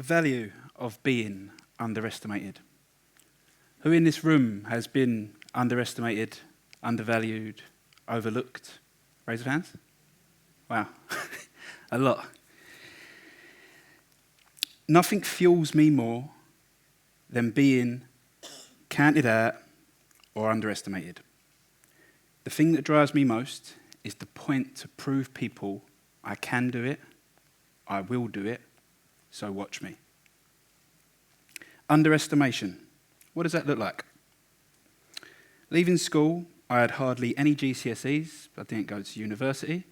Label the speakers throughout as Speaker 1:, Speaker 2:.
Speaker 1: value of being underestimated? Who in this room has been underestimated, undervalued, overlooked? Raise of hands. Wow, a lot. Nothing fuels me more than being counted out or underestimated. The thing that drives me most is the point to prove people I can do it, I will do it, so watch me. Underestimation. What does that look like? Leaving school, I had hardly any GCSEs. I didn't go to university.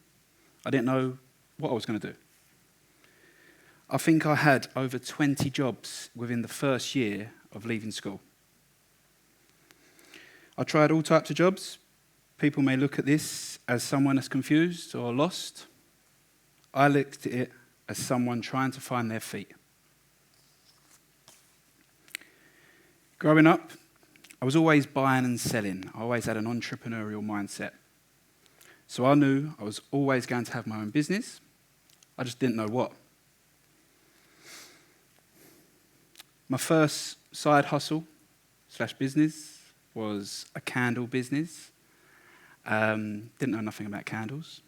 Speaker 1: I didn't know what I was going to do. I think I had over 20 jobs within the first year of leaving school. I tried all types of jobs. People may look at this as someone that's confused or lost. I looked at it as someone trying to find their feet. Growing up, I was always buying and selling. I always had an entrepreneurial mindset. So I knew I was always going to have my own business. I just didn't know what. My first side hustle / business was a candle business. Didn't know nothing about candles.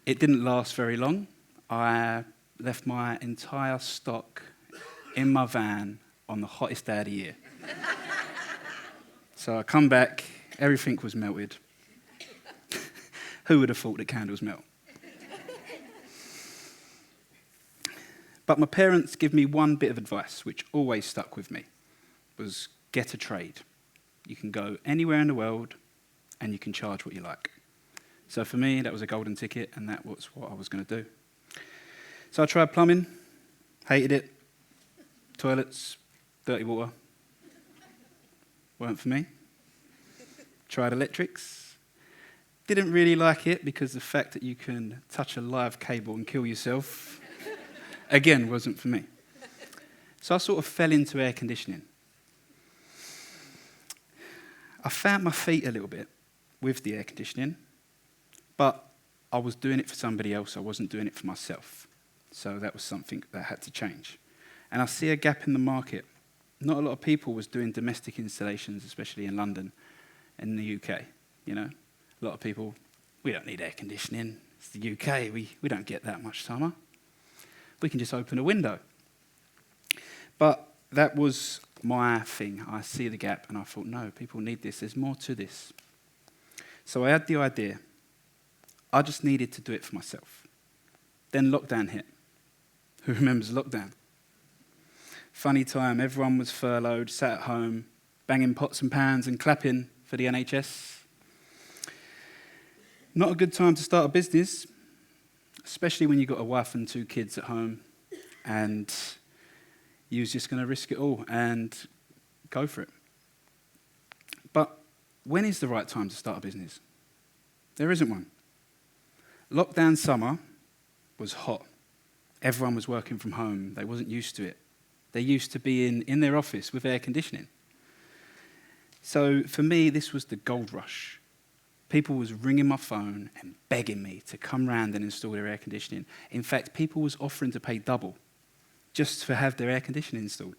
Speaker 1: It didn't last very long. I left my entire stock in my van on the hottest day of the year. So I come back, everything was melted. Who would have thought that candles melt? But my parents give me one bit of advice, which always stuck with me, was get a trade. You can go anywhere in the world, and you can charge what you like. So for me, that was a golden ticket, and that was what I was going to do. So I tried plumbing, hated it. Toilets, dirty water, weren't for me. Tried electrics. Didn't really like it because the fact that you can touch a live cable and kill yourself, again, wasn't for me. So I sort of fell into air conditioning. I found my feet a little bit with the air conditioning, but I was doing it for somebody else. I wasn't doing it for myself. So that was something that had to change. And I see a gap in the market. Not a lot of people was doing domestic installations, especially in London, in the UK. You know, a lot of people, we don't need air conditioning. It's the UK. We don't get that much summer. We can just open a window. But that was my thing. I see the gap, and I thought, no, people need this. There's more to this. So I had the idea. I just needed to do it for myself. Then lockdown hit. Who remembers lockdown? Funny time, everyone was furloughed, sat at home, banging pots and pans and clapping for the NHS. Not a good time to start a business, especially when you've got a wife and 2 kids at home and you was just going to risk it all and go for it. But when is the right time to start a business? There isn't one. Lockdown summer was hot. Everyone was working from home. They wasn't used to it. They used to be in their office with air conditioning. So for me, this was the gold rush. People was ringing my phone and begging me to come round and install their air conditioning. In fact, people was offering to pay double just to have their air conditioning installed.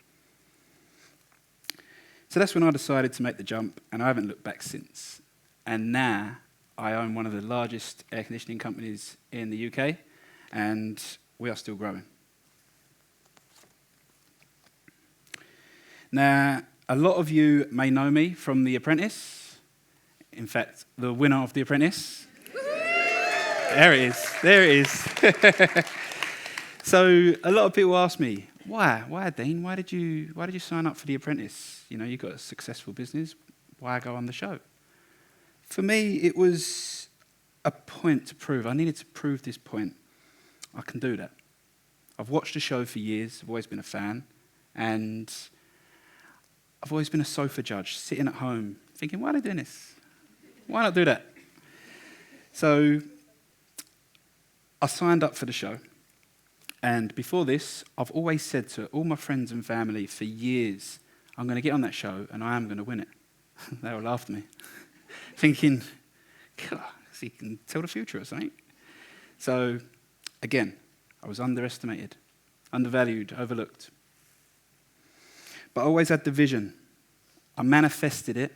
Speaker 1: So that's when I decided to make the jump, and I haven't looked back since. And now I own one of the largest air conditioning companies in the UK, and we are still growing. Now, a lot of you may know me from The Apprentice. In fact, the winner of The Apprentice. There it is. So a lot of people ask me, why, Dean? Why did you sign up for The Apprentice? You know, you've got a successful business. Why go on the show? For me, it was a point to prove. I needed to prove this point. I can do that. I've watched the show for years. I've always been a fan. And I've always been a sofa judge, sitting at home, thinking, why are they doing this? Why not do that? So I signed up for the show. And before this, I've always said to all my friends and family for years, I'm going to get on that show and I am going to win it. They all laughed at me, thinking, God, he can tell the future or something. So again, I was underestimated. undervalued, overlooked. But I always had the vision. I manifested it,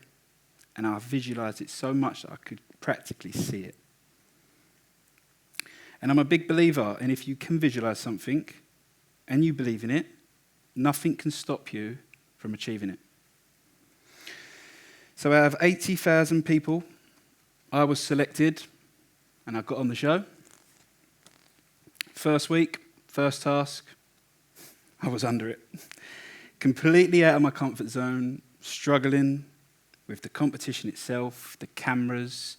Speaker 1: and I visualized it so much that I could practically see it. And I'm a big believer in if you can visualize something and you believe in it, nothing can stop you from achieving it. So out of 80,000 people, I was selected and I got on the show. First week, first task, I was under it. Completely out of my comfort zone, struggling with the competition itself, the cameras,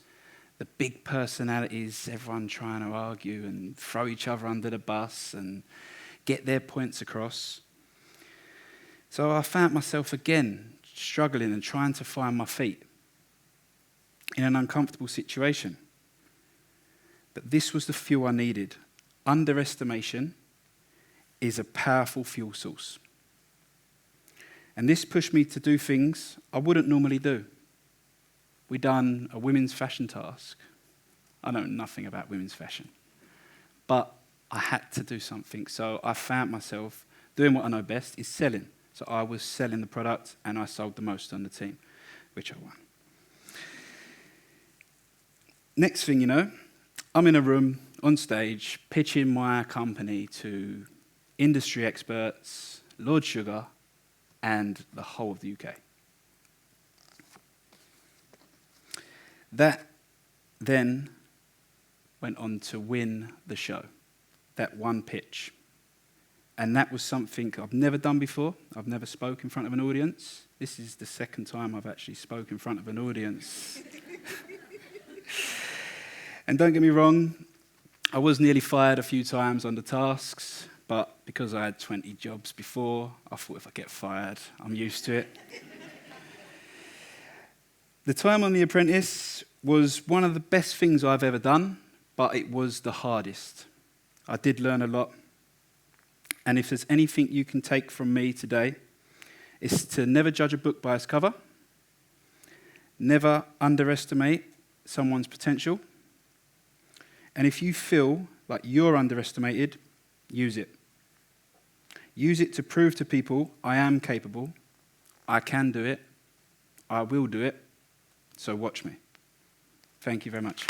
Speaker 1: the big personalities, everyone trying to argue and throw each other under the bus and get their points across. So I found myself again struggling and trying to find my feet in an uncomfortable situation. But this was the fuel I needed. Underestimation is a powerful fuel source. And this pushed me to do things I wouldn't normally do. We done a women's fashion task. I know nothing about women's fashion. But I had to do something. So I found myself doing what I know best, is selling. So I was selling the product and I sold the most on the team, which I won. Next thing you know, I'm in a room on stage pitching my company to industry experts, Lord Sugar, and the whole of the UK. That then went on to win the show, that one pitch. And that was something I've never done before. I've never spoken in front of an audience. This is the second time I've actually spoken in front of an audience. And don't get me wrong, I was nearly fired a few times on the tasks, but because I had 20 jobs before, I thought if I get fired, I'm used to it. The time on The Apprentice was one of the best things I've ever done, but it was the hardest. I did learn a lot. And if there's anything you can take from me today, it's to never judge a book by its cover, never underestimate someone's potential, and if you feel like you're underestimated, use it. Use it to prove to people, I am capable, I can do it, I will do it, so watch me. Thank you very much.